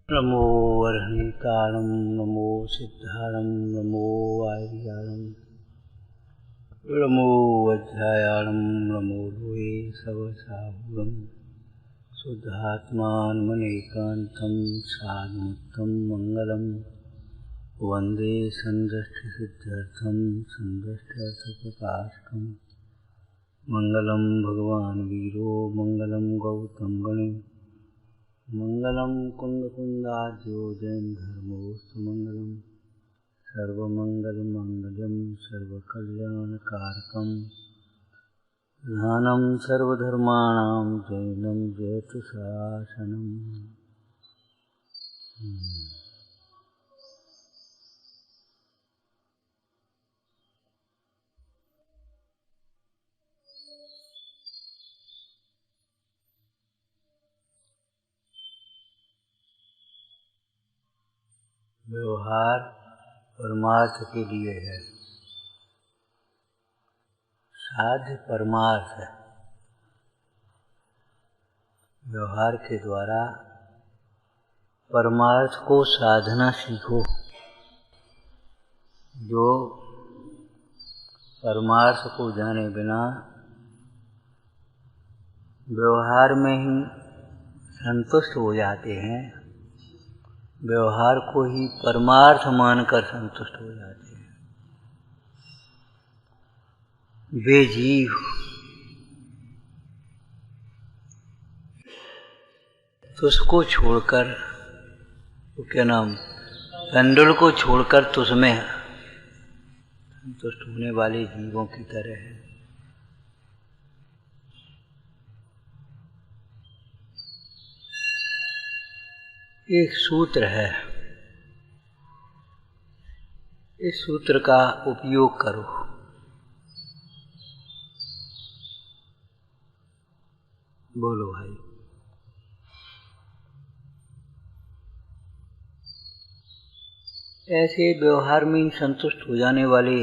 नमो अर्हन्ताणं नमो सिद्धाणं नमो वायुयाणं नमो वज्रायाणं नमो लोहे सवसाहुरं शुद्धात्मानमनेकान्तं साधुमुत्तं मङ्गलं वन्दे सन्दष्टिसिद्ध्यर्थं सन्दष्ट्यर्थप्रकाशकं मङ्गलं भगवान् वीरो मङ्गलं गौतम गणे मंगलम कुंदकुंदाद्यो जैन धर्मोस्तु मंगलम सर्वमंगलमंगलम सर्वकल्याणकारकम प्रधानं सर्वधर्माणां जैनं जयतु शासनम्। व्यवहार परमार्थ के लिए है, साध्य परमार्थ है। व्यवहार के द्वारा परमार्थ को साधना सीखो। जो परमार्थ को जाने बिना व्यवहार में ही संतुष्ट हो जाते हैं, व्यवहार को ही परमार्थ मानकर संतुष्ट हो जाते हैं, वे जीव तुझको छोड़कर, तो क्या नाम, पेंडुल को छोड़कर तुझमें संतुष्ट होने वाले जीवों की तरह है। एक सूत्र है, इस सूत्र का उपयोग करो। बोलो भाई। ऐसे व्यवहार में ही संतुष्ट हो जाने वाले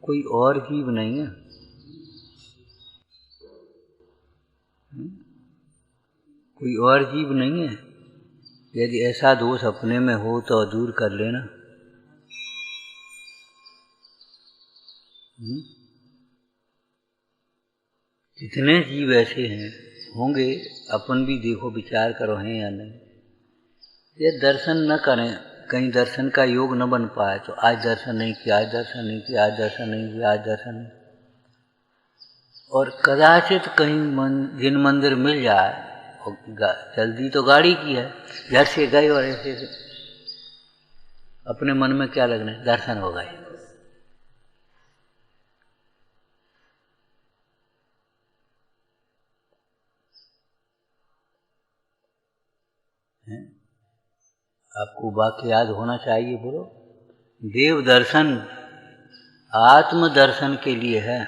कोई और जीव नहीं है। कोई और जीव नहीं है। यदि ऐसा दोष अपने में हो तो दूर कर लेना। कितने जीव ऐसे हैं, होंगे, अपन भी देखो, विचार करो हैं या नहीं। ये दर्शन न करें, कहीं दर्शन का योग न बन पाए तो आज दर्शन नहीं किया, आज दर्शन नहीं किया, आज दर्शन नहीं किया, आज दर्शन नहीं। और कदाचित कहीं जिन मंदिर मिल जाए, जल्दी तो गाड़ी की है, घर से गए और ऐसे अपने मन में क्या लगना है, दर्शन हो गए। आपको वाक्य याद होना चाहिए। बोलो, देव दर्शन आत्म दर्शन के लिए है।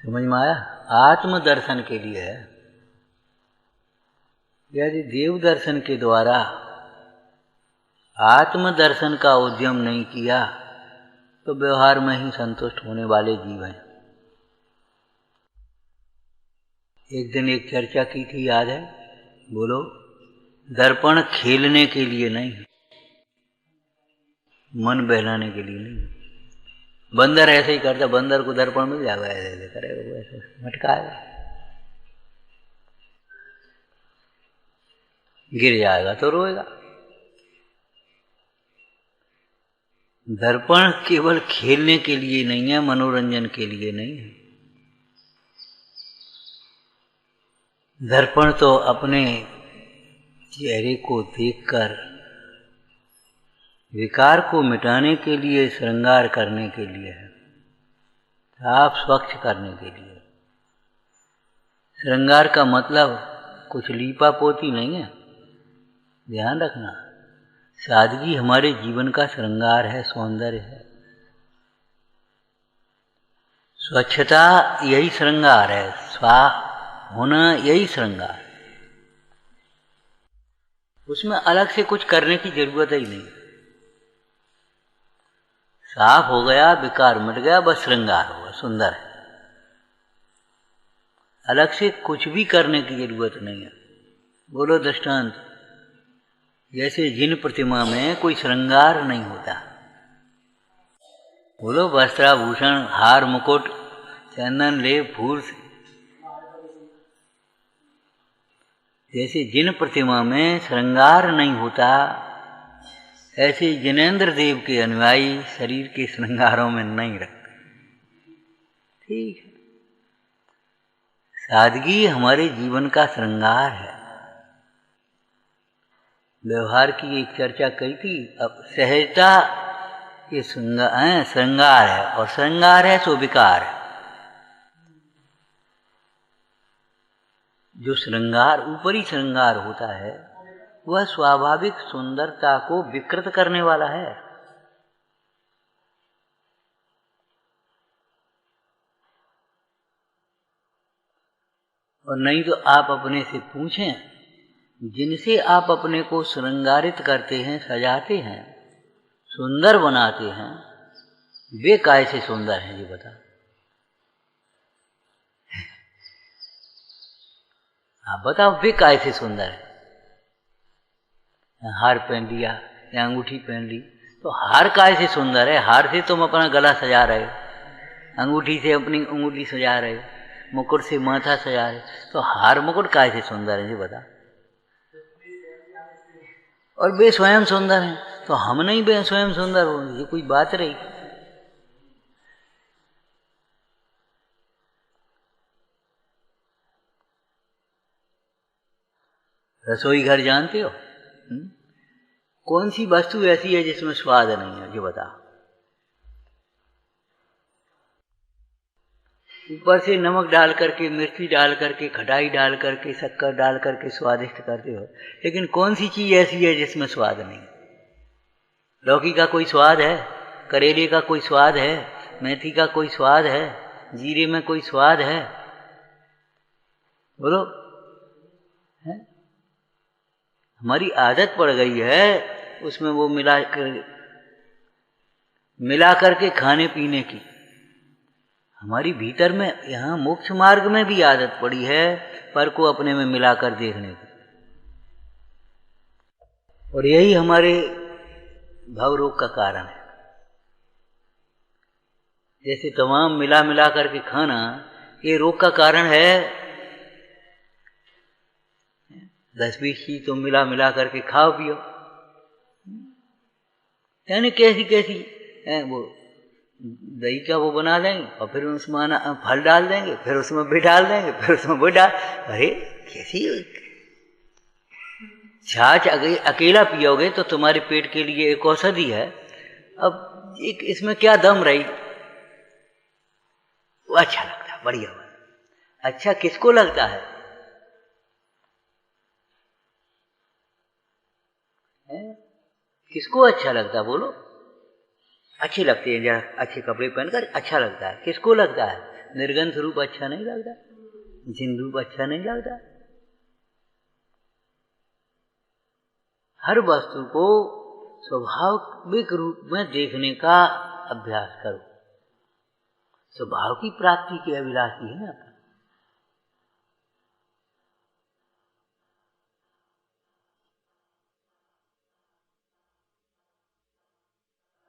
समझ में आया? आत्म दर्शन के लिए है। यदि देव दर्शन के द्वारा आत्म दर्शन का उद्यम नहीं किया तो व्यवहार में ही संतुष्ट होने वाले जीव हैं। एक दिन एक चर्चा की थी, याद है? बोलो, दर्पण खेलने के लिए नहीं, मन बहलाने के लिए नहीं। बंदर ऐसे ही करता, बंदर को दर्पण मिल जाएगा, ऐसे करेगा, वो ऐसे मटकाएगा, गिर जाएगा तो रोएगा। दर्पण केवल खेलने के लिए नहीं है, मनोरंजन के लिए नहीं है। दर्पण तो अपने चेहरे को देखकर विकार को मिटाने के लिए, श्रृंगार करने के लिए है, साफ स्वच्छ करने के लिए। श्रृंगार का मतलब कुछ लीपा पोती नहीं है, ध्यान रखना। सादगी हमारे जीवन का श्रृंगार है, सौंदर्य है। स्वच्छता यही श्रृंगार है, स्वाह होना यही श्रृंगार। उसमें अलग से कुछ करने की जरूरत ही नहीं। साफ हो गया, विकार मिट गया, बस श्रृंगार हुआ, सुंदर है। अलग से कुछ भी करने की जरूरत नहीं है, बोलो दृष्टांत। जैसे जिन प्रतिमा में कोई श्रृंगार नहीं होता, बोलो वस्त्राभूषण, हार, मुकुट, चंदन, लेप, फूल, जैसे जिन प्रतिमा में श्रृंगार नहीं होता, ऐसे जिनेंद्र देव के अनुयायी शरीर के श्रृंगारों में नहीं रखते। ठीक है, सादगी हमारे जीवन का श्रृंगार है। व्यवहार की एक चर्चा कही थी। अब सहजता ये श्रृंगार है, और श्रृंगार है सो विकार है। जो श्रृंगार ऊपरी श्रृंगार होता है वह स्वाभाविक सुंदरता को विकृत करने वाला है। और नहीं तो आप अपने से पूछें, जिनसे आप अपने को श्रृंगारित करते हैं, सजाते हैं, सुंदर बनाते हैं, वे काय से सुंदर हैं जी बता। आप बताओ वे काय से सुंदर है? हार पहन लिया या अंगूठी पहन ली, तो हार काय से सुंदर है? हार से तुम अपना गला सजा रहे हो, अंगूठी से अपनी उंगली सजा रहे हो, मुकुट से माथा सजा रहे, तो हार मुकुट काय से सुंदर है जी बता। और वे स्वयं सुंदर हैं, तो हम नहीं वे स्वयं सुंदर हो, ये कोई बात रही? रसोई घर जानते हो? कौन सी वस्तु ऐसी है जिसमें स्वाद नहीं है, जो बता। ऊपर से नमक डाल करके, मिर्ची डाल करके, खटाई डाल करके, शक्कर डाल करके स्वादिष्ट करते हो, लेकिन कौन सी चीज ऐसी है जिसमें स्वाद नहीं? लौकी का कोई स्वाद है? करेले का कोई स्वाद है? मेथी का कोई स्वाद है? जीरे में कोई स्वाद है? बोलो है? हमारी आदत पड़ गई है उसमें वो मिला करके खाने पीने की। हमारी भीतर में, यहाँ मोक्ष मार्ग में भी आदत पड़ी है पर को अपने में मिलाकर देखने की, और यही हमारे भव रोग का कारण है। जैसे तमाम मिला करके खाना ये रोग का कारण है। 10-20 चीज तुम मिला करके खाओ पियो, यानी कैसी कैसी वो दही का वो बना देंगे, और फिर उसमें फल डाल देंगे, फिर उसमें भी डाल देंगे, फिर उसमें भी डाल। अरे कैसी छाछ अकेला पियोगे तो तुम्हारे पेट के लिए एक औषधि है, अब एक इसमें क्या दम रही? वो अच्छा लगता है, बढ़िया बात। अच्छा किसको लगता है? किसको अच्छा लगता है बोलो? अच्छे लगते हैं, जरा अच्छे कपड़े पहनकर अच्छा लगता है। किसको लगता है? निर्गंध रूप अच्छा नहीं लगता, जिन रूप अच्छा नहीं लगता। हर वस्तु को स्वाभाविक रूप में देखने का अभ्यास करो। स्वभाव की प्राप्ति की अभिलाषी है ना।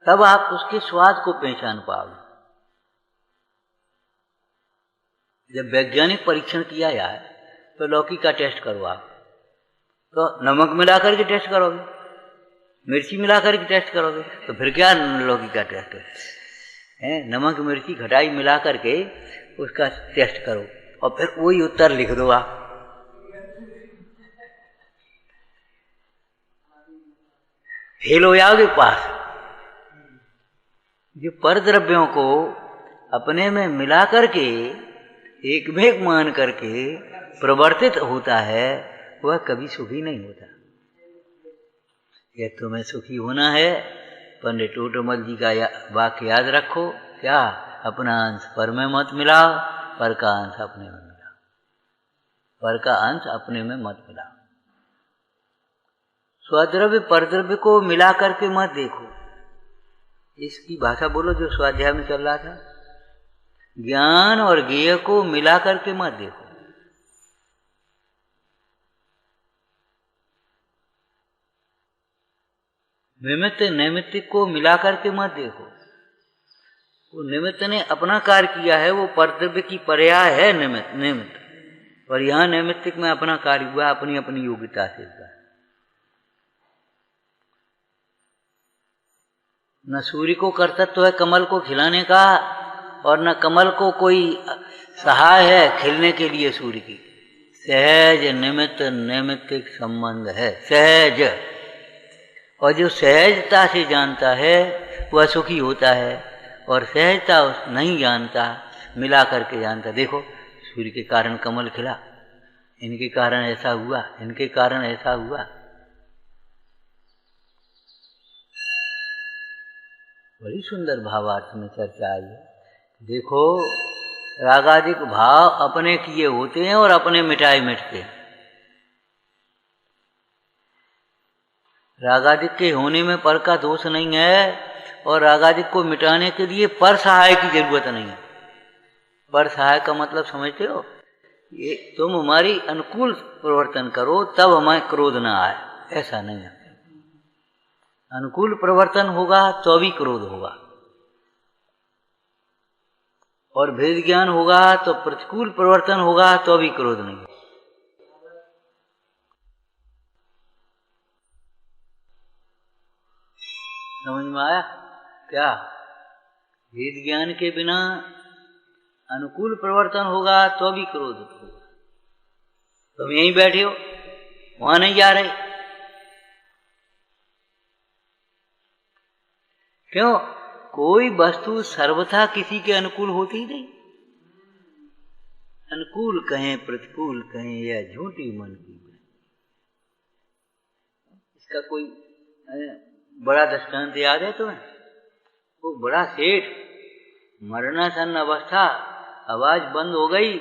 तब आप उसके स्वाद को पहचान पाओगे। जब वैज्ञानिक परीक्षण किया जाए तो लौकी का टेस्ट करो आप, तो नमक मिला करके टेस्ट करोगे, मिर्ची मिला करके टेस्ट करोगे, तो फिर क्या लौकी का टेस्ट है? नमक मिर्ची खटाई मिला करके उसका टेस्ट करो, और फिर वही उत्तर लिख दो आप। फेल हो जाओगे पास। जो पर द्रव्यों को अपने में मिला करके एक भेद मान करके प्रवर्तित होता है वह कभी सुखी नहीं होता। यह तुम्हें सुखी होना है, पंडित टोटोमल जी का वाक्य याद रखो, क्या? अपना अंश पर में मत मिलाओ, पर का अंश अपने में मिलाओ, पर का अंश अपने में मत मिलाओ। स्वद्रव्य परद्रव्य को मिला करके मत देखो। इसकी भाषा बोलो जो स्वाध्याय में चल रहा था। ज्ञान और ज्ञेय को मिला करके मत देखो। निमित्त नैमित्तिक को मिला करके मत देखो। वो निमित्त ने अपना कार्य किया है, वो परद्रव्य की पर्याय है निमित्त। और यहाँ नैमित्तिक में अपना कार्य हुआ, अपनी अपनी योग्यता से हुआ। न सूर्य को कर्तव्य है कमल को खिलाने का, और न कमल को कोई सहाय है खिलने के लिए सूर्य की। सहज निमित्त नैमित्तिक संबंध है, सहज। और जो सहजता से जानता है वह सुखी होता है, और सहजता नहीं जानता, मिला करके जानता। देखो सूर्य के कारण कमल खिला, इनके कारण ऐसा हुआ, इनके कारण ऐसा हुआ। बड़ी सुंदर भावार्थ में चर्चा आई है। देखो रागादिक भाव अपने किए होते हैं और अपने मिटाए मिटते हैं। रागादिक के होने में पर का दोष नहीं है, और रागादिक को मिटाने के लिए पर सहाय की जरूरत नहीं है। पर सहाय का मतलब समझते हो? ये तुम हमारी अनुकूल प्रवर्तन करो तब हमें क्रोध ना आए, ऐसा नहीं है। अनुकूल प्रवर्तन होगा तो भी क्रोध होगा, और भेद ज्ञान होगा तो प्रतिकूल प्रवर्तन होगा तो भी क्रोध नहीं। समझ में आया क्या? भेद ज्ञान के बिना अनुकूल प्रवर्तन होगा तो भी क्रोध होगा। तुम यहीं बैठे हो, वहां नहीं जा रहे, क्यों? कोई वस्तु सर्वथा किसी के अनुकूल होती ही नहीं। अनुकूल कहें प्रतिकूल कहें, यह झूठी मन की। इसका कोई बड़ा दृष्टांत याद है तुम्हें? वो बड़ा सेठ, मरणासन्न अवस्था, आवाज बंद हो गई।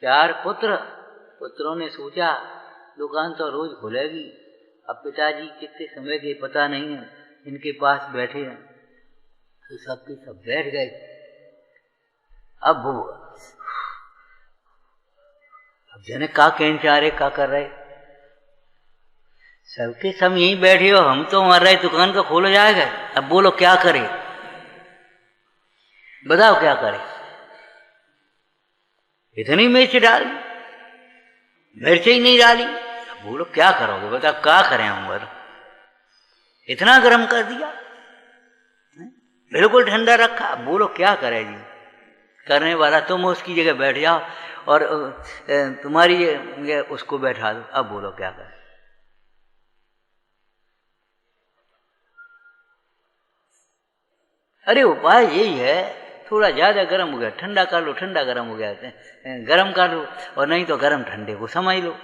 4 पुत्रों ने सोचा दुकान तो रोज खुलेगी, अब पिताजी कितने समय के पता नहीं है, इनके पास बैठे हैं। तो सबके सब बैठ गए। अब जने का चाह का कर रहे, सबके सब यहीं बैठे हो, हम तो मर रहे, दुकान का खोलो जाएगा। अब बोलो क्या करें, बताओ क्या करें? इतनी मिर्च डाली, मिर्च ही नहीं डाली। अब बोलो क्या करोगे, बताओ क्या करें हम? इतना गर्म कर दिया, बिल्कुल ठंडा रखा, बोलो क्या करे जी? करने वाला तुम उसकी जगह बैठ जाओ और तुम्हारी उसको बैठा दो। अब बोलो क्या करे? अरे उपाय यही है, थोड़ा ज्यादा गर्म हो गया ठंडा कर लो, ठंडा गर्म हो गया गर्म कर लो, और नहीं तो गर्म ठंडे को समझ लो,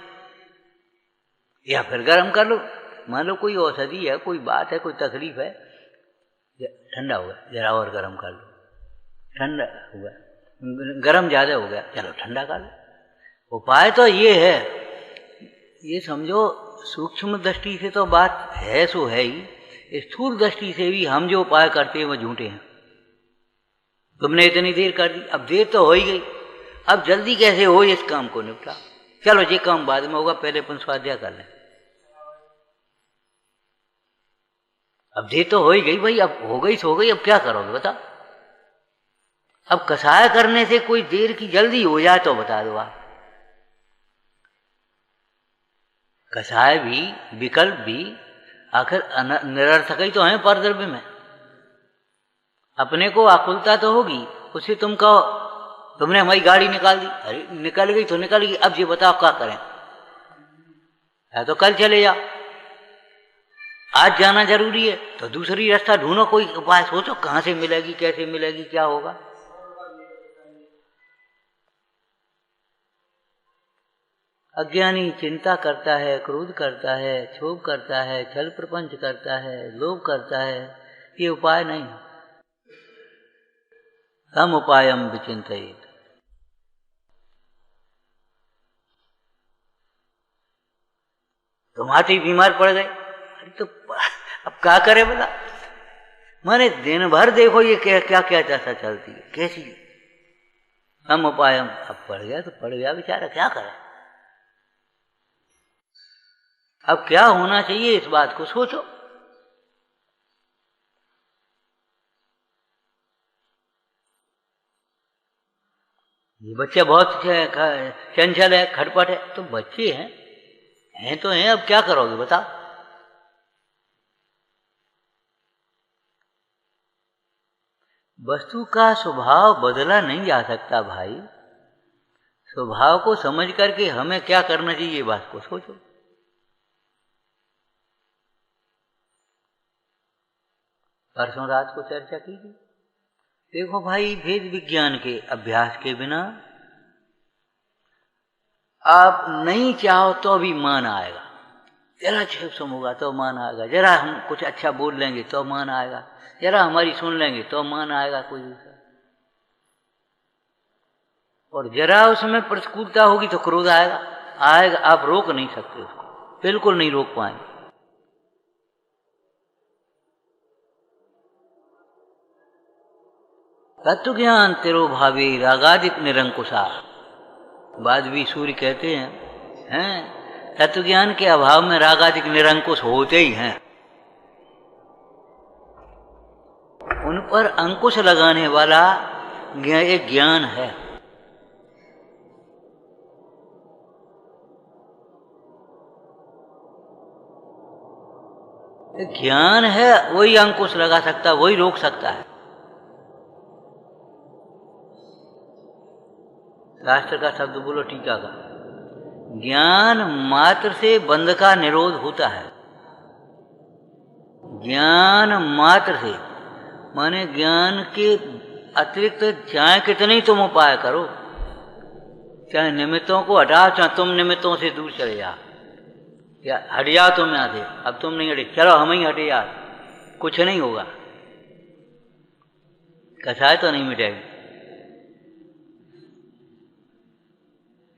या फिर गर्म कर लो। मान लो कोई औषधि है, कोई बात है, कोई तकलीफ है, ठंडा हुआ जरा और गर्म कर लो, ठंडा हुआ, गर्म ज्यादा हो गया, चलो ठंडा कर लो। उपाय तो ये है, ये समझो सूक्ष्म दृष्टि से तो बात है सो है ही, स्थूल दृष्टि से भी हम जो उपाय करते हैं वो झूठे हैं। तुमने इतनी देर कर दी, अब देर तो हो ही गई, अब जल्दी कैसे हो इस काम को निपटा? चलो ये काम बाद में होगा, पहले अपन स्वाध्याय कर लें। अब देर तो हो ही गई भाई, अब हो गई सो गई, अब क्या करोगे बताओ? अब कसाय करने से कोई देर की जल्दी हो जाए तो बता दो आप। कसाय भी विकल्प भी आखिर निरर्थक ही तो है परद्रव्य में। अपने को आकुलता तो होगी, उससे तुम कहो तुमने हमारी गाड़ी निकाल दी, अरे निकल गई तो निकल गई, अब ये बताओ क्या करें? या तो कल चले जाओ, आज जाना जरूरी है तो दूसरी रास्ता ढूंढो, कोई उपाय सोचो कहां से मिलेगी, कैसे मिलेगी, क्या होगा? अज्ञानी चिंता करता है, क्रोध करता है, क्षोभ करता है, छल प्रपंच करता है, लोभ करता है, ये उपाय नहीं। हम उपायम विचिंतयेत्। तुम हाथी बीमार पड़ गए, अरे तो अब क्या करे बता? माने दिन भर देखो ये क्या क्या दशा चलती है, कैसी? हम उपायम, अब पड़ गया तो पड़ गया बेचारा, क्या करे? अब क्या होना चाहिए इस बात को सोचो। ये बच्चा बहुत चंचल है, खटपट है, तो बच्चे हैं तो हैं, अब क्या करोगे बताओ। वस्तु का स्वभाव बदला नहीं जा सकता भाई। स्वभाव को समझ करके हमें क्या करना चाहिए, ये बात को सोचो। परसों रात को चर्चा की थी। देखो भाई, वेद विज्ञान के अभ्यास के बिना आप नहीं चाहो तो भी मान आएगा। जरा क्षेम होगा तो मान आएगा, जरा हम कुछ अच्छा बोल लेंगे तो मान आएगा, जरा हमारी सुन लेंगे तो मान आएगा कोई दूसरा, और जरा उसमें प्रतिकूलता होगी तो क्रोध आएगा। आप रोक नहीं सकते उसको, बिल्कुल नहीं रोक पाएंगे। तत्व ज्ञान तेरो भावे रागादिक निरंकुशा। वाजवी सूर्य कहते हैं तत्व ज्ञान के अभाव में रागादिक निरंकुश होते ही हैं। उन पर अंकुश लगाने वाला एक ज्ञान है। ज्ञान है, वही अंकुश लगा सकता है, वही रोक सकता है। शास्त्र का शब्द बोलो, टीका का। ज्ञान मात्र से बंध का निरोध होता है। ज्ञान मात्र से माने ज्ञान के अतिरिक्त चाहे कितने ही तुम उपाय करो, चाहे निमित्तों को हटाओ, चाहे तुम निमित्तों से दूर चले जाओ, या हट जाओ तुम यहाँ से, अब तुम नहीं हटे, चलो हम ही हटे यार, कुछ नहीं होगा, कसाय तो नहीं मिटेगी।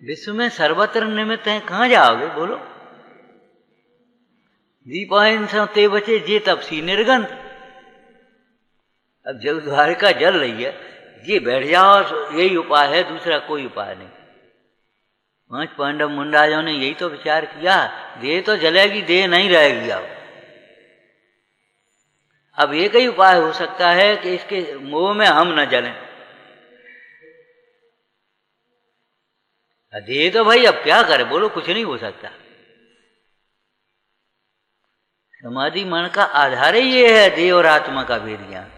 विश्व में सर्वत्र निमित्त हैं, कहाँ जाओगे बोलो। दीपायन ते बचे जे तपसी निर्गंध। अब जब द्वारिका जल रही है, ये बैठ जाओ, यही उपाय है, दूसरा कोई उपाय नहीं। 5 पांडव मुंडाजों ने यही तो विचार किया, देह तो जलेगी, देह नहीं रहेगी। अब एक ही उपाय हो सकता है कि इसके मोह में हम न जलें। देह तो भाई अब क्या करे बोलो, कुछ नहीं हो सकता। समाधि मन का आधार ही ये है, देह और आत्मा का भेद ज्ञान।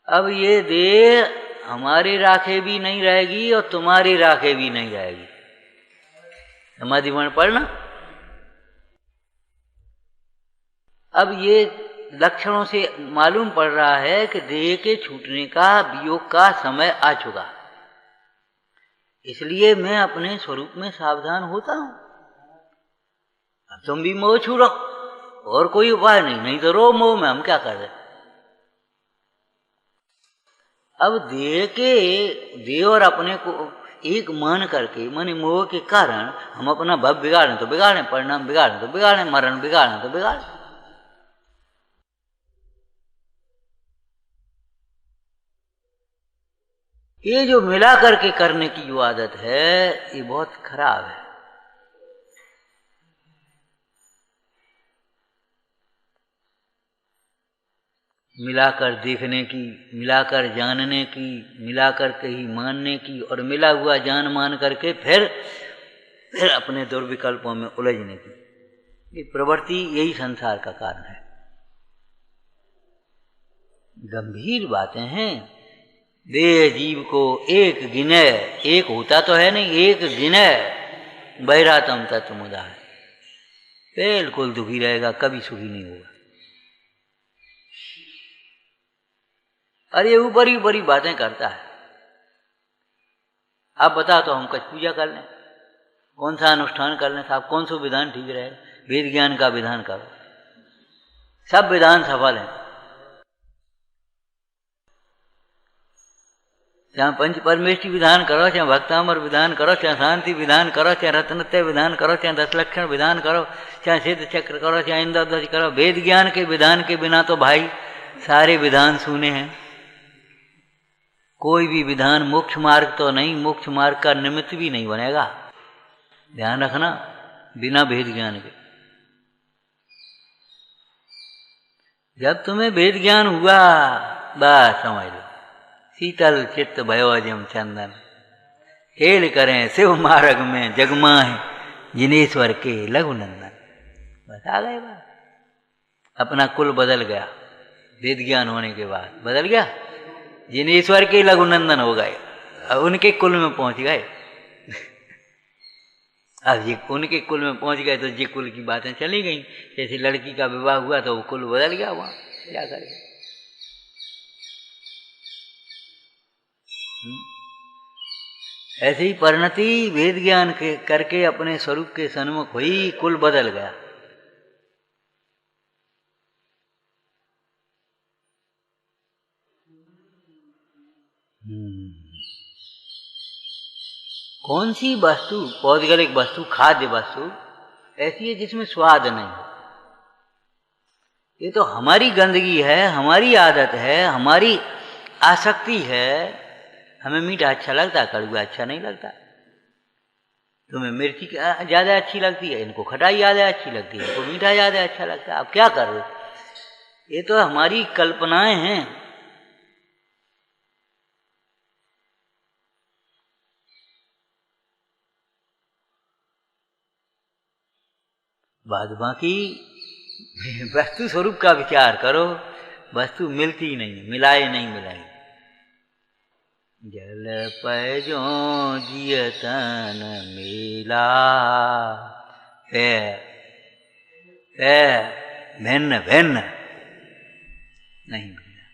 अब ये देह हमारी राखे भी नहीं रहेगी और तुम्हारी राखे भी नहीं रहेगी। समाधि मन पढ़ना। अब ये लक्षणों से मालूम पड़ रहा है कि देह के छूटने का, वियोग का समय आ चुका, इसलिए मैं अपने स्वरूप में सावधान होता हूं। अब तुम भी मोह छूड़ो, और कोई उपाय नहीं, नहीं तो रो मोह में, हम क्या कर रहे। अब देह और अपने को एक मान करके, माने मोह के कारण हम अपना भव बिगाड़ें तो बिगाड़ें, परिणाम बिगाड़ें तो बिगाड़ें, मरण बिगाड़ें तो बिगाड़ें। ये जो मिला करके करने की जो आदत है, ये बहुत खराब है। मिलाकर देखने की, मिलाकर जानने की, मिलाकर कहीं मानने की, और मिला हुआ जान मान करके फिर अपने दुर्विकल्पों में उलझने की, ये प्रवृत्ति यही संसार का कारण है। गंभीर बातें हैं। देह जीव को एक गिने, एक होता तो है नहीं, एक गिने बहिरातम तत्वमुदा है, बिल्कुल दुखी रहेगा, कभी सुखी नहीं होगा। अरे ऊपर ही बड़ी बातें करता है। आप बताओ तो हम कुछ पूजा कर लें, कौन सा अनुष्ठान कर लें साहब, कौन सा विधान ठीक रहेगा। वेद ज्ञान का विधान करो, सब विधान सफल हैं। चाहे पंच परमेष्टि विधान करो, चाहे भक्तामर विधान करो, चाहे शांति विधान करो, चाहे रत्नत्रय विधान करो, चाहे 10 लक्षण विधान करो, चाहे सिद्ध चक्र करो, चाहे इंद्रध्वज करो, वेद ज्ञान के विधान के बिना तो भाई सारे विधान सूने हैं। कोई भी विधान मोक्ष मार्ग तो नहीं, मोक्ष मार्ग का निमित्त भी नहीं बनेगा, ध्यान रखना, बिना वेद ज्ञान के। जब तुम्हें वेद ज्ञान हुआ, बस समझ लो शीतल चित्त भयो अजम चंदन, खेल करें शिव मार्ग में जगमाए जिनेश्वर के लघुनंदन। बस आ गए बात। अपना कुल बदल गया, वेद ज्ञान होने के बाद बदल गया, जिनेश्वर के लघुनंदन हो गए, अब उनके कुल में पहुंच गए। अब ये उनके कुल में पहुंच गए तो ये कुल की बातें चली गई। जैसे लड़की का विवाह हुआ तो वो कुल बदल गया, वहां क्या करेगा। ऐसे ही परिणति वेद ज्ञान के करके अपने स्वरूप के सन्मुख हुई, कुल बदल गया। कौन सी वस्तु, पौद्गलिक वस्तु, खाद्य वस्तु ऐसी है जिसमें स्वाद नहीं? ये तो हमारी गंदगी है, हमारी आदत है, हमारी आसक्ति है। हमें मीठा अच्छा लगता है, कड़वा अच्छा नहीं लगता। तुम्हें मिर्ची ज्यादा अच्छी लगती है, इनको खटाई ज्यादा अच्छी लगती है, इनको मीठा ज्यादा अच्छा लगता है। आप क्या कर रहे हो? ये तो हमारी कल्पनाएं हैं। बाद बाकी वस्तु स्वरूप का विचार करो, वस्तु मिलती नहीं, मिलाए नहीं मिलाई। जल पैजो जियतन मिला, भिन्न भिन्न नहीं मिला,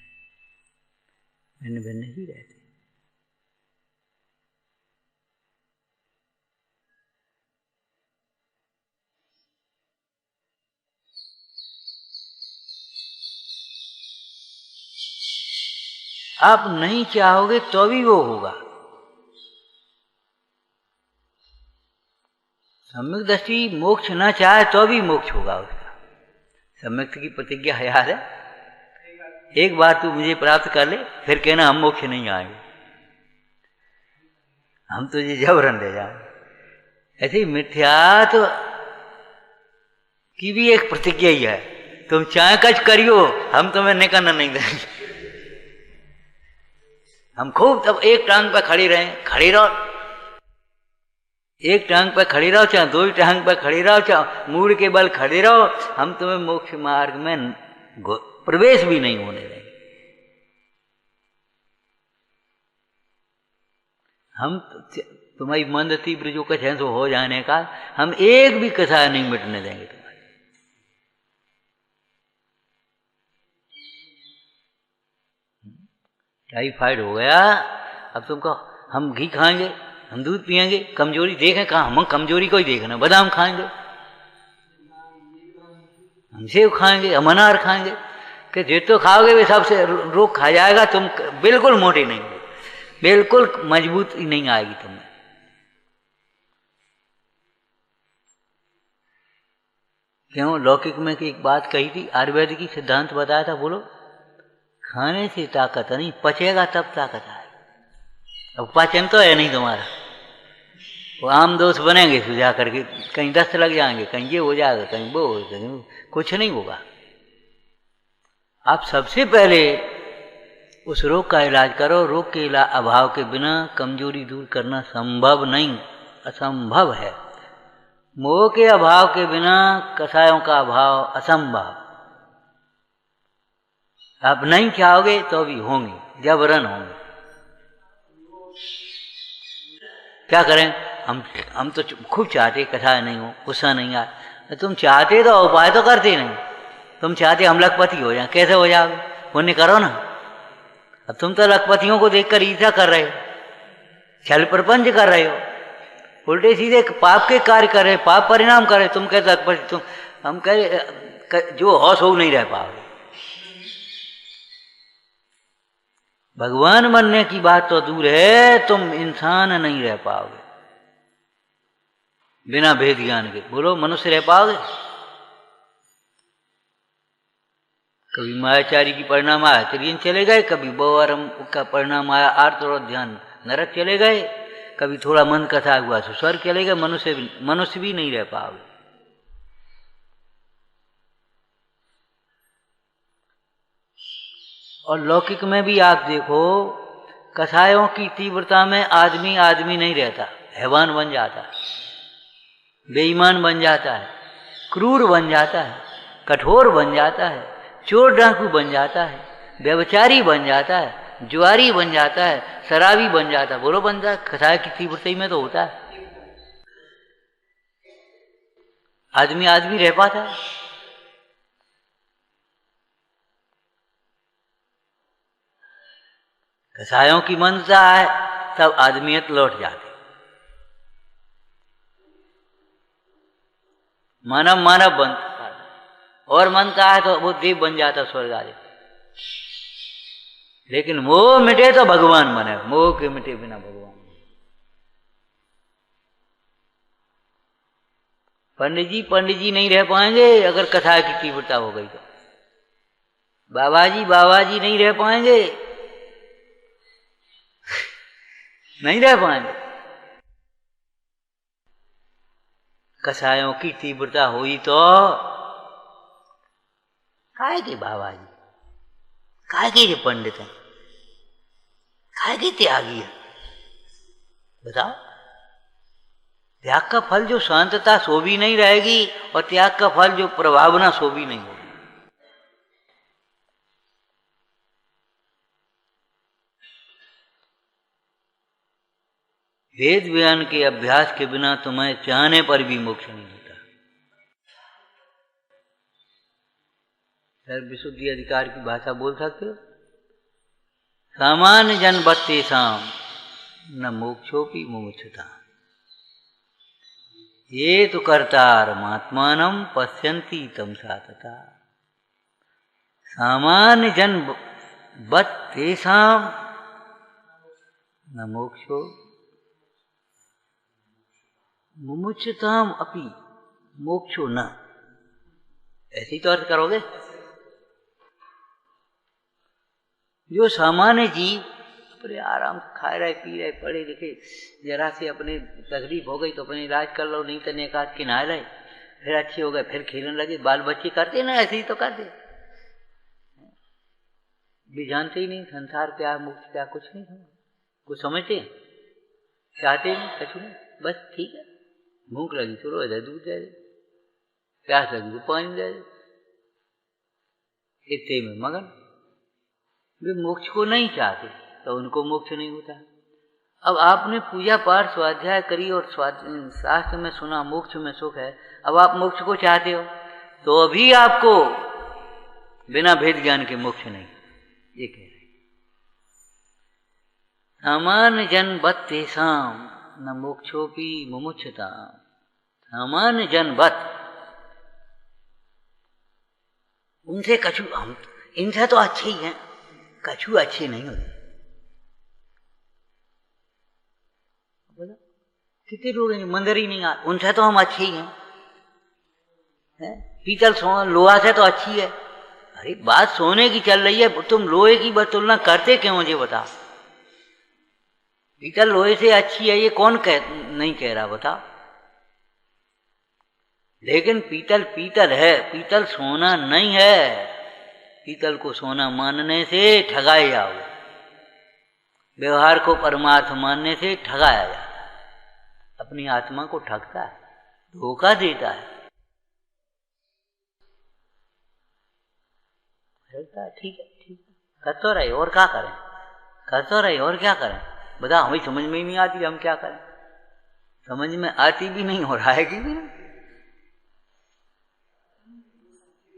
भिन्न भिन्न ही रहते। आप नहीं चाहोगे तो भी वो होगा। सम्यक दृष्टि मोक्ष ना चाहे तो भी मोक्ष होगा उसका। सम्यक की प्रतिज्ञा याद है, एक बार तू मुझे प्राप्त कर ले, फिर कहना हम मोक्ष नहीं आएंगे, हम तुझे जबरन ले जाएंगे। ऐसे ही मिथ्यात्व की भी एक प्रतिज्ञा ही है, तुम चाहे कच करियो, हम तुम्हें निकलना नहीं देंगे। हम खूब तब एक टांग पर खड़ी रहे, खड़ी रहो, एक टांग पर खड़ी रहो, चाहे दो ही टांग पर खड़ी रहो, चाहे मूड के बल खड़ी रहो, हम तुम्हें मोक्ष मार्ग में प्रवेश भी नहीं होने देंगे। हम तुम्हारी मंद तीव्र जो कुछ है सो हो जाने का, हम एक भी कसाय नहीं मिटने देंगे तुम्हारी। टाइफाइड हो गया, अब तुमको हम घी खाएंगे, हम दूध पिएंगे, कमजोरी देखें कहाँ, हम कमजोरी को ही देखना। बादाम खाएंगे, हम सेब खाएंगे, हम अनार खाएंगे, कि जो तो खाओगे वे सबसे रोग खा जाएगा, तुम बिल्कुल मोटे नहीं हो, बिल्कुल मजबूत नहीं आएगी तुम्हें। क्यों? लौकिक में की एक बात कही थी, आयुर्वेद की सिद्धांत बताया था, बोलो खाने से ताकत नहीं, पचेगा तब ताकत आए। अब पाचन तो है नहीं तुम्हारा, वो आम दोस्त बनेंगे सुझा करके, कहीं दस्त लग जाएंगे, कहीं ये हो जाएगा, कहीं वो हो, कहीं कुछ नहीं होगा। आप सबसे पहले उस रोग का इलाज करो। रोग के अभाव के बिना कमजोरी दूर करना संभव नहीं, असंभव है। मोह के अभाव के बिना कसायों का अभाव असंभव। आप नहीं चाहोगे तो भी होंगे, जबरन होंगे। क्या करें? हम तो खूब चाहते कसाय नहीं हो, गुस्सा नहीं आए। तुम चाहते तो उपाय तो करते नहीं। तुम चाहते हम लखपति हो जाए, कैसे हो जाओगे? पुण्य करो ना। अब तुम तो लखपतियों को देखकर ईर्ष्या कर रहे हो, छल प्रपंच कर रहे हो, उल्टे सीधे पाप के कार्य कर रहे, पाप परिणाम कर रहे। तुम कहते लखपति, तुम हम कह जो होश हो नहीं रह पाओगे। भगवान बनने की बात तो दूर है, तुम इंसान नहीं रह पाओगे बिना भेद ज्ञान के। बोलो मनुष्य रह पाओगे? कभी मायाचारी की परिणाम आया तिरियन चले गए, कभी बहुआरम का परिणाम आया आर्त और ध्यान नरक चले गए, कभी थोड़ा मन कथा हुआ तो स्वर्ग चले गए। मनुष्य भी नहीं रह पाओगे। और लौकिक में भी आप देखो, कसायों की तीव्रता में आदमी आदमी नहीं रहता, हैवान बन जाता है, बेईमान बन जाता है, क्रूर बन जाता है, कठोर बन जाता है, चोर डाकू बन जाता है, व्यभिचारी बन जाता है, जुआरी बन जाता है, शराबी बन जाता है। बोलो बनता है, कसाय की तीव्रता में तो होता है। आदमी आदमी रह पाता है? कसायों की मनसा है तब आदमियत लौट जाती। मानव मानव बनता और मनता है तो वो देव बन जाता, स्वर्ग आदि। लेकिन मोह मिटे तो भगवान बने, मोह के मिटे बिना भगवान। पंडित जी नहीं रह पाएंगे अगर कथा की तीव्रता हो गई तो। बाबा जी नहीं रह पाएंगे, नहीं रह पाएंगे। कसायों की तीव्रता हुई तो काहे के बाबा जी, काहे के पंडित हैं, काहे के त्यागी है? बताओ, त्याग का फल जो शांतता सो भी नहीं रहेगी और त्याग का फल जो प्रभावना सो भी नहीं होगी। वेद ज्ञान के अभ्यास के बिना तुम्हें चाहने पर भी मोक्ष नहीं होता। सर विशुद्धि अधिकार की भाषा बोल सकते हो? सामान्य जन बत्तेषाम न मोक्षोपि मुमुक्षुता ये तो कर्तारमात्मानं पश्यन्ति तमसा तथा। सामान्य जन बत्तेषाम न मोक्षो मुमुक्षुताम अपि मोक्षो न। ऐसी तो अर्थ करोगे? जो सामान्य जीव अपने आराम से खा रहे पी रहे पढ़े लिखे, जरा से अपने तकलीफ हो गई तो अपने इलाज कर लो, नहीं तो एक आध किनारे रहे, फिर अच्छे हो गए, फिर खेलने लगे। बाल बच्चे करते ना, ऐसे ही तो करते। भी जानते ही नहीं संसार क्या मुक्त क्या कुछ नहीं, कुछ समझते हैं, चाहते नहीं कुछ नहीं, बस ठीक है। भूख लगी तो रोज दूध दे दे, प्यास लगी तो पानी दे दे, इतने में मगन। वे मोक्ष को नहीं चाहते तो उनको मोक्ष नहीं होता। अब आपने पूजा पाठ स्वाध्याय करी और शास्त्र में सुना मोक्ष में सुख है, अब आप मोक्ष को चाहते हो तो अभी आपको बिना भेद ज्ञान के मोक्ष नहीं। ये कह रहे सामान्य जन बत्तेषाम न मोक्षोपि मुमुक्षुता। सामान्य जन बत, उनसे कछु, हम इनसे तो अच्छे ही हैं, कछु अच्छे नहीं होते। बोलो कितने लोग हैं मंदिर ही नहीं आते, उनसे तो हम अच्छे ही हैं। पीतल लोहा से तो अच्छी है। अरे बात सोने की चल रही है, तुम लोहे की बस तुलना करते क्यों? मुझे बता, पीतल लोहे से अच्छी है ये कौन नहीं कह रहा, बता। लेकिन पीतल पीतल है, पीतल सोना नहीं है। पीतल को सोना मानने से ठगाए जाओगे, व्यवहार को परमार्थ मानने से ठगाया जाता है, अपनी आत्मा को ठगता है, धोखा देता है। ठीक है ठीक है, कर तो रहे और क्या करें, कर तो रहे और क्या करें? बता, हमें समझ में ही नहीं आती, हम क्या करें? समझ में आती भी नहीं और आएगी भी नहीं।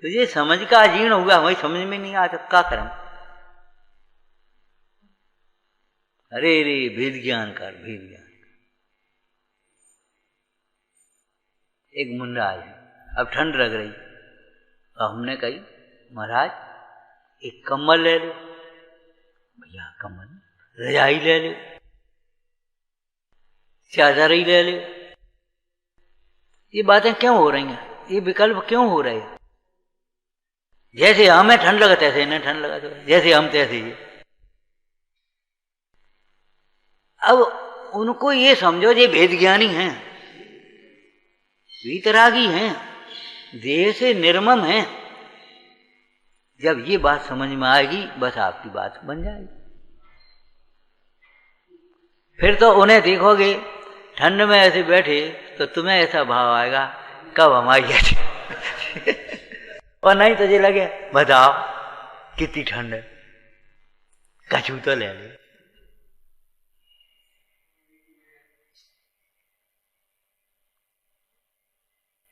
तो ये समझ का अजीर्ण हुआ, हमें समझ में नहीं आता, क्या करें? अरे रे भेद ज्ञान कर, भेद ज्ञान। एक मुंडा आया, अब ठंड लग रही, तो हमने कही महाराज एक कम्बल ले लो। भैया कम्बल, रजाई ले लो, चादर ही ले लो। ये बातें क्यों हो रही हैं? ये विकल्प क्यों हो रहे हैं? जैसे हमें ठंड लगा तैसे इन्हें ठंड लगा, तो जैसे हम तैसे ये। अब उनको ये समझो ये भेद ज्ञानी हैं, वीतरागी हैं, देह से निर्मम हैं। जब ये बात समझ में आएगी बस आपकी बात बन जाएगी। फिर तो उन्हें देखोगे ठंड में ऐसे बैठे तो तुम्हें ऐसा भाव आएगा कब हमारी ऐसी और नहीं तुझे लगे बताओ कितनी ठंड है, कछू तो ले ले।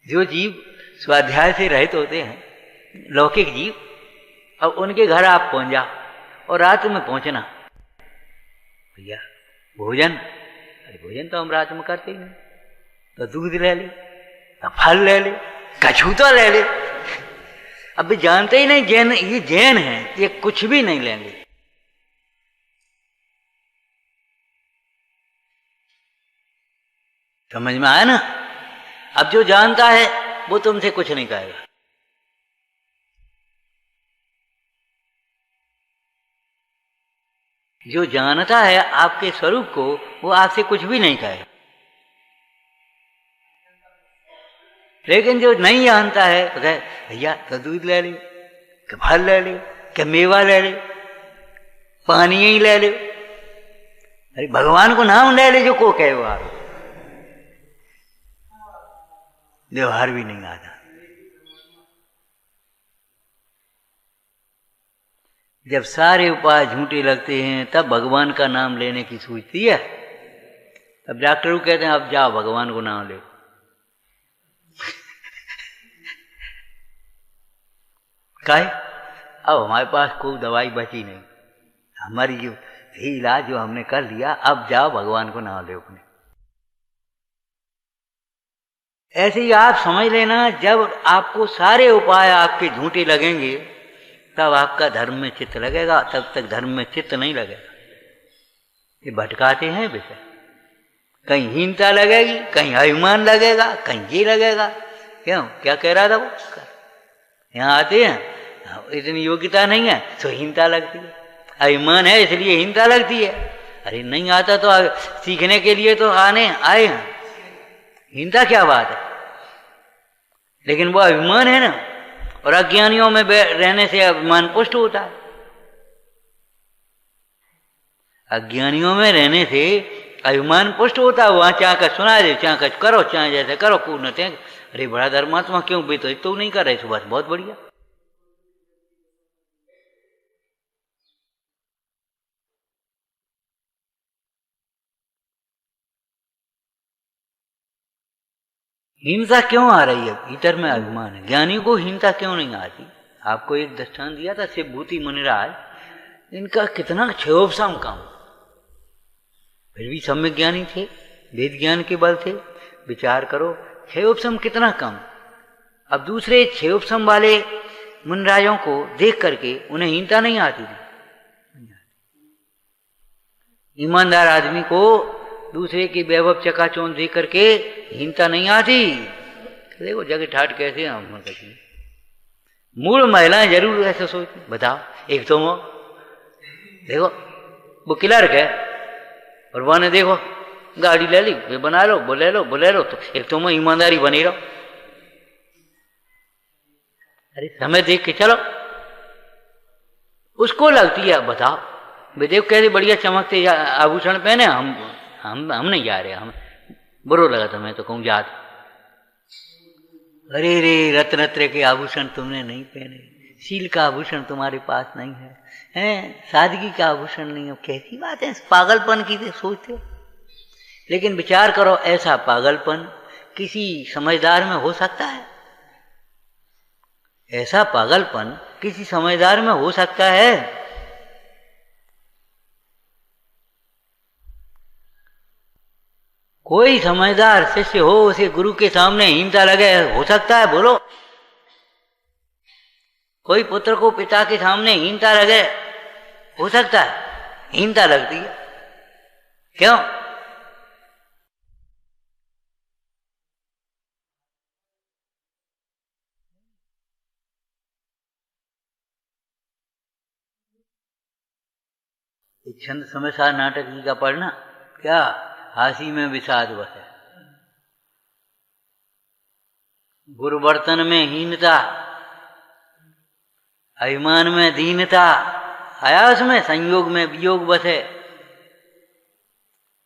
जो जीव स्वाध्याय से रहित होते हैं, लौकिक जीव, अब उनके घर आप पहुंच जाओ और रात में पहुंचना, भैया भोजन, अरे भोजन तो हम रात में करते ही नहीं, तो दूध ले ले, तो फल ले ले, कछू तो ले ले। अब भी जानते ही नहीं जैन, ये जैन है, ये कुछ भी नहीं लेंगे। समझ में आया ना? अब जो जानता है वो तुमसे कुछ नहीं कहेगा। जो जानता है आपके स्वरूप को वो आपसे कुछ भी नहीं कहेगा। लेकिन जो नहीं जानता है तो कहे भैया तो दूध ले ले, कि फल ले ले, कि मेवा ले ले, पानी ही ले ले। अरे भगवान को नाम ले ले जो को कहे वो आप व्यवहार भी नहीं आता। जब सारे उपाय झूठे लगते हैं तब भगवान का नाम लेने की सूझती है। तब डॉक्टर को कहते हैं अब जाओ भगवान को नाम ले। काहे? अब हमारे पास कोई दवाई बची नहीं, हमारी जो इलाज जो हमने कर लिया, अब जाओ भगवान को नाम ले अपने। ऐसे ही आप समझ लेना, जब आपको सारे उपाय आपके झूठे लगेंगे तब आपका धर्म में चित्त लगेगा, तब तक धर्म में चित्त नहीं लगेगा। ये भटकाते हैं विषय, कहीं हीनता लगेगी, कहीं अभिमान लगेगा, कहीं ये लगेगा। क्यों? क्या कह रहा था वो? यहाँ आते हैं इतनी योग्यता नहीं है तो हीनता लगती है, अभिमान है इसलिए हीनता लगती है। अरे नहीं आता तो सीखने के लिए तो आए हैं, हीनता क्या बात है? लेकिन वो अभिमान है ना, और अज्ञानियों में रहने से अभिमान पुष्ट होता है। अज्ञानियों में रहने से अभिमान पुष्ट होता है। वहां चाह कर सुना दे, चाह कर करो, चाहे जैसे करो, पूर्णते। अरे बड़ा धर्मात्मा क्यों भी तो नहीं कर रहे सुबह, बहुत बढ़िया। हिंसा क्यों आ रही है? भीतर में अभिमान है। ज्ञानी को हिंसा क्यों नहीं आती? आपको एक दृष्टांत दिया था शिवभूति मुनिराज, इनका कितना क्षयोपशम काम, फिर भी सम्यक ज्ञानी थे, वेद ज्ञान के बल थे। विचार करो क्षयोपशम कितना कम। अब दूसरे क्षयोपशम वाले मुनिराजों को देख करके उन्हें हिंसा नहीं आती थी। ईमानदार आदमी को दूसरे की वैभव चकाचौंध देख करके हिंसा नहीं आती। देखो जगह ठाट कैसे हम मूल महिलाएं जरूर ऐसे सोचती। बताओ, एक तो वो देखो वो क्लर्क है और वो ने देखो गाड़ी ले ली, वे बना लो, बोले लो, तो एक तो मैं ईमानदारी बनी रहो। अरे समय देख के चलो, उसको लगती है। बताओ वे देखो कैसे बढ़िया चमकते आभूषण पहने, हम नहीं जा रहे, हम बुरो लगा था, मैं तो कहूँ जात। अरे रे रत्न के आभूषण तुमने नहीं पहने, सील का आभूषण तुम्हारे पास नहीं है, हैं सादगी का आभूषण नहीं है। कैसी बात है, पागलपन की सोचते हो। लेकिन विचार करो, ऐसा पागलपन किसी समझदार में हो सकता है? ऐसा पागलपन किसी समझदार में हो सकता है? कोई समझदार शिष्य हो, उसे गुरु के सामने हीनता लगे, हो सकता है? बोलो। कोई पुत्र को पिता के सामने हीनता लगे, हो सकता है? हीनता लगती है। क्यों? एक छंद समयसार नाटक जी का पढ़ना, क्या हासी में विषाद बसे, गुरुवर्तन में हीनता, अभिमान में दीनता, आया उसमें संयोग में वियोग बसे।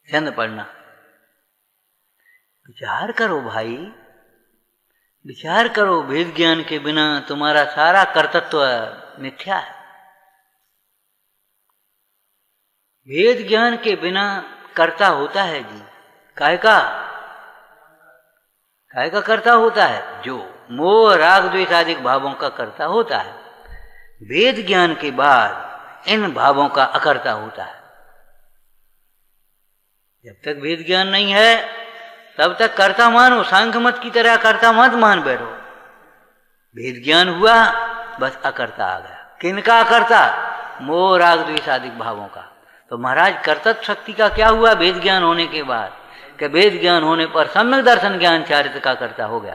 छंद पढ़ना। विचार करो भाई, विचार करो, वेद ज्ञान के बिना तुम्हारा सारा कर्तृत्व मिथ्या है। वेद ज्ञान के बिना कर्ता होता है जी, काहे का कर्ता होता है? जो मोह राग द्वेष आदि भावों का कर्ता होता है। वेद ज्ञान के बाद इन भावों का अकर्ता होता है। जब तक वेद ज्ञान नहीं है तब तक कर्ता मानो, सांख्य मत की तरह कर्ता मत मान बैठो। वेद ज्ञान हुआ बस अकर्ता आ गया। किनका अकर्ता? मोह राग द्वेष आदि भावों का। तो महाराज कर्तृत्व शक्ति का क्या हुआ वेद ज्ञान होने के बाद? कि वेद ज्ञान होने पर सम्यक दर्शन ज्ञान चारित्र का कर्ता हो गया।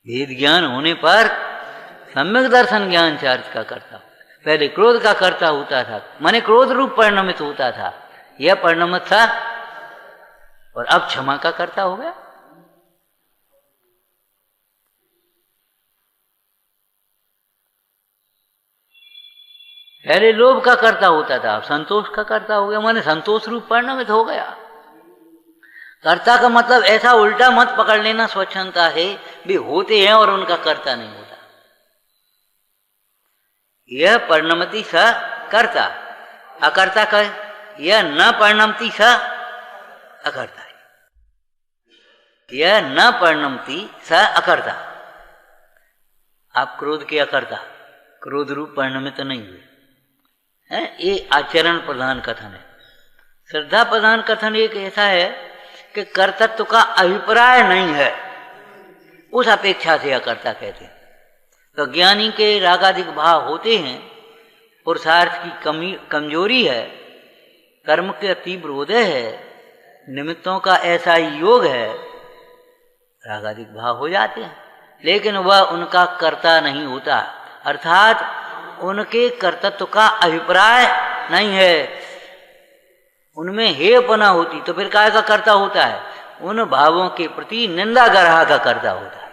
वेद ज्ञान होने पर सम्यक दर्शन ज्ञान चारित्र का कर्ता। पहले क्रोध का कर्ता होता था, माने क्रोध रूप परिणमित होता था, यह परिणमित था, और अब क्षमा का कर्ता हो गया। पहले लोभ का कर्ता होता था, अब संतोष का कर्ता हो गया, माने संतोष रूप परिणमित हो गया। कर्ता का मतलब ऐसा उल्टा मत पकड़ लेना स्वच्छंदता है भी होते हैं और उनका कर्ता नहीं होता। यह परिणमति स कर्ता, अकर्ता का यह न परिणमति स अकर्ता है। यह न परिणमति स अकर्ता। आप क्रोध के अकर्ता, क्रोध रूप परिणमित नहीं हुए है। ये आचरण प्रधान कथन है। श्रद्धा प्रधान कथन एक ऐसा है कि कर्तृत्व का अभिप्राय नहीं है, उस अपेक्षा से अकर्ता कहते हैं। तो ज्ञानी के रागादिक भाव होते हैं, पुरुषार्थ की कमजोरी है, कर्म के तीव्र उदय है, निमित्तों का ऐसा ही योग है, रागादिक भाव हो जाते हैं, लेकिन वह उनका कर्ता नहीं होता। अर्थात उनके कर्तृत्व का अभिप्राय नहीं है, उनमें हेयपना होती तो फिर काय का कर्ता होता है? उन भावों के प्रति निंदा ग्रह का कर्ता होता है।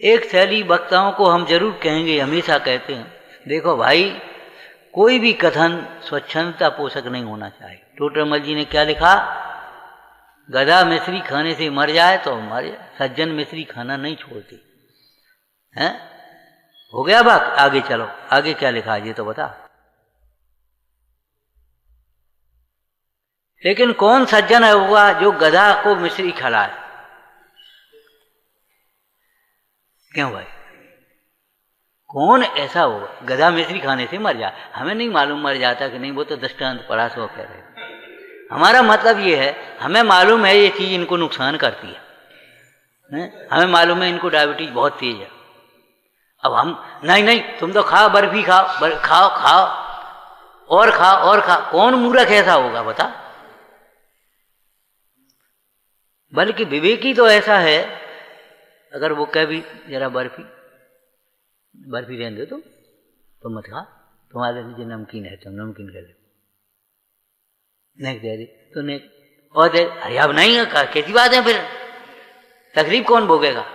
एक शैली वक्ताओं को हम जरूर कहेंगे, हमेशा कहते हैं, देखो भाई कोई भी कथन स्वच्छंदता पोषक नहीं होना चाहिए। टोटरमल जी ने क्या लिखा? गधा मिश्री खाने से मर जाए तो मर जाए, सज्जन मिश्री खाना नहीं छोड़ती है। हो गया बात, आगे चलो, आगे क्या लिखा है ये तो बता। लेकिन कौन सज्जन है होगा जो गधा को मिश्री खिलाए? क्यों भाई, कौन ऐसा होगा? गधा मिश्री खाने से मर जाए, हमें नहीं मालूम मर जाता कि नहीं, वो तो दृष्टांत पढ़ा सो कह रहे। हमारा मतलब ये है, हमें मालूम है ये चीज इनको नुकसान करती है, हमें मालूम है इनको डायबिटीज बहुत तेज है। अब हम नहीं तुम तो खाओ, बर्फी खाओ, खाओ खाओ और खाओ और खाओ। कौन मूर्ख ऐसा होगा बता? बल्कि विवेकी तो ऐसा है, अगर वो कह भी जरा बर्फी रहने दो तो मत खा, तुम्हारे नीचे नमकीन है, तुम नमकीन कर नहीं दे दे तो नहीं, और दे, अरे अब नहीं है, कैसी बात है फिर? तकलीफ कौन भोगेगा?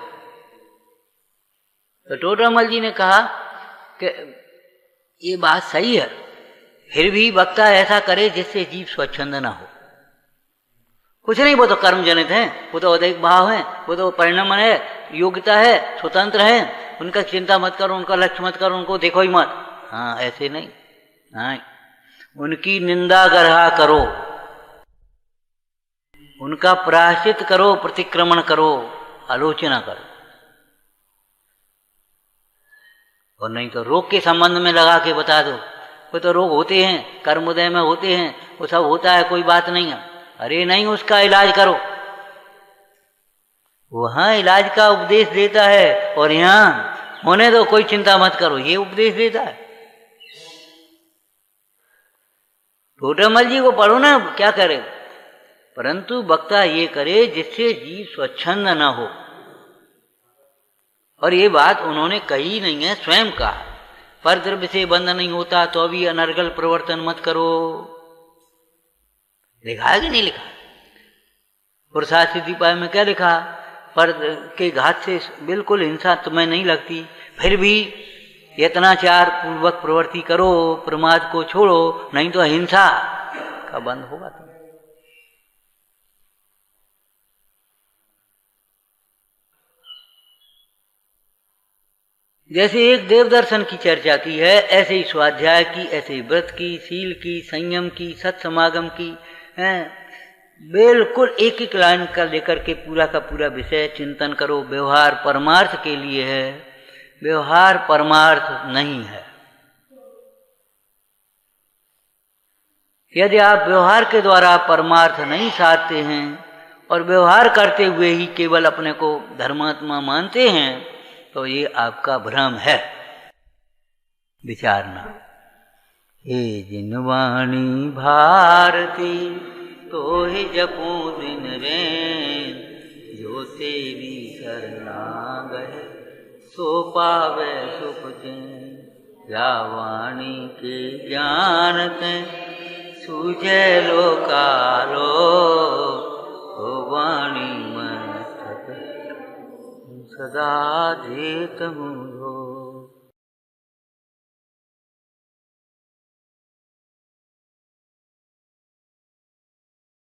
तो टोटरमल जी ने कहा कि ये बात सही है, फिर भी वक्ता ऐसा करे जिससे जीव स्वच्छंद ना हो। कुछ नहीं, वो तो कर्म जनित हैं, वो तो अधिक भाव है, वो तो परिणाम है, योग्यता है, स्वतंत्र है, उनका चिंता मत करो, उनका लक्ष्य मत करो, उनको देखो ही मत। हाँ, ऐसे नहीं, हाँ, उनकी निंदा ग्रह करो, उनका प्रायश्चित करो, प्रतिक्रमण करो, आलोचना करो, और नहीं तो रोग के संबंध में लगा के बता दो, वो तो रोग होते हैं, कर्मोदय में होते हैं, वो सब होता है, कोई बात नहीं है। अरे नहीं, उसका इलाज करो। वहां इलाज का उपदेश देता है और यहां होने दो, कोई चिंता मत करो, ये उपदेश देता है। टोटरमल जी को पढ़ो ना, क्या करे, परंतु वक्ता ये करे जिससे जीव स्वच्छंद न हो। और ये बात उन्होंने कही नहीं है, स्वयं कहा। पर द्रव्य से बंध नहीं होता तो अभी अनर्गल प्रवर्तन मत करो। लिखा है कि नहीं लिखा? पुरुषार्थ सिद्धि पाए में क्या लिखा? पर के घात से बिल्कुल हिंसा तुम्हें नहीं लगती, फिर भी यत्नाचार पूर्वक प्रवृत्ति करो, प्रमाद को छोड़ो, नहीं तो हिंसा का बंद होगा। तो जैसे एक देव दर्शन की चर्चा की है, ऐसे ही स्वाध्याय की, ऐसे ही व्रत की, शील की, संयम की, सत्समागम की, बिल्कुल एक एक लाइन का लेकर के पूरा का पूरा विषय चिंतन करो। व्यवहार परमार्थ के लिए है, व्यवहार परमार्थ नहीं है। यदि आप व्यवहार के द्वारा परमार्थ नहीं साधते हैं और व्यवहार करते हुए ही केवल अपने को धर्मात्मा मानते हैं, तो ये आपका भ्रम है। विचारना। हे जिनवाणी भारती तो ही जपू दिन रैन, जो तेरी शरणागत सो पावे सुख चैन। या वाणी के जानते सूझे लोकालो, तो वाणी मन सदा जेत मुझो।